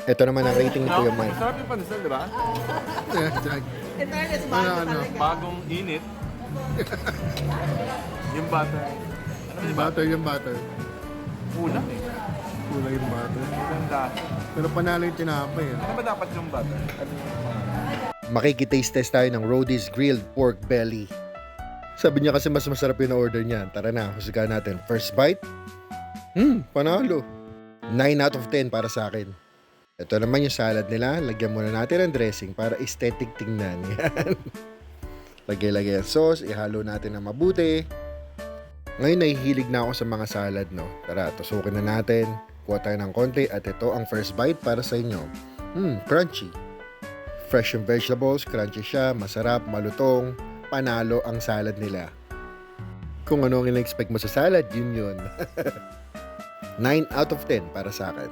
Ito naman ang rating ni Kuya Mike. Masarap yung pandesal, di ba? In fairness, bago talaga. Bagong init. Yung butter. Ano ba Butter yung butter. Kulang eh. Kulay yung butter. Kulang lasa. Pero panalo yung tinapay. Ano ba dapat yung butter? Ano yung Makikitaste test tayo ng Rody's Grilled Pork Belly. Sabi niya kasi mas masarap yung order niya. Tara na, husgahan natin. First bite? Panalo. 9 out of 10 para sa akin. Ito naman yung salad nila. Lagyan muna natin ng dressing para aesthetic tingnan. Yan. Lagay-lagay ang sauce. Ihalo natin ng mabuti. Ngayon nahihilig na ako sa mga salad, no? Tara, tusukin na natin. Kuha tayo ng konti at ito ang first bite para sa inyo. Crunchy. Fresh yung vegetables, crunchy siya, masarap, malutong. Panalo ang salad nila. Kung ano ang ina-expect mo sa salad, yun yun. 9 out of 10 para sa akin.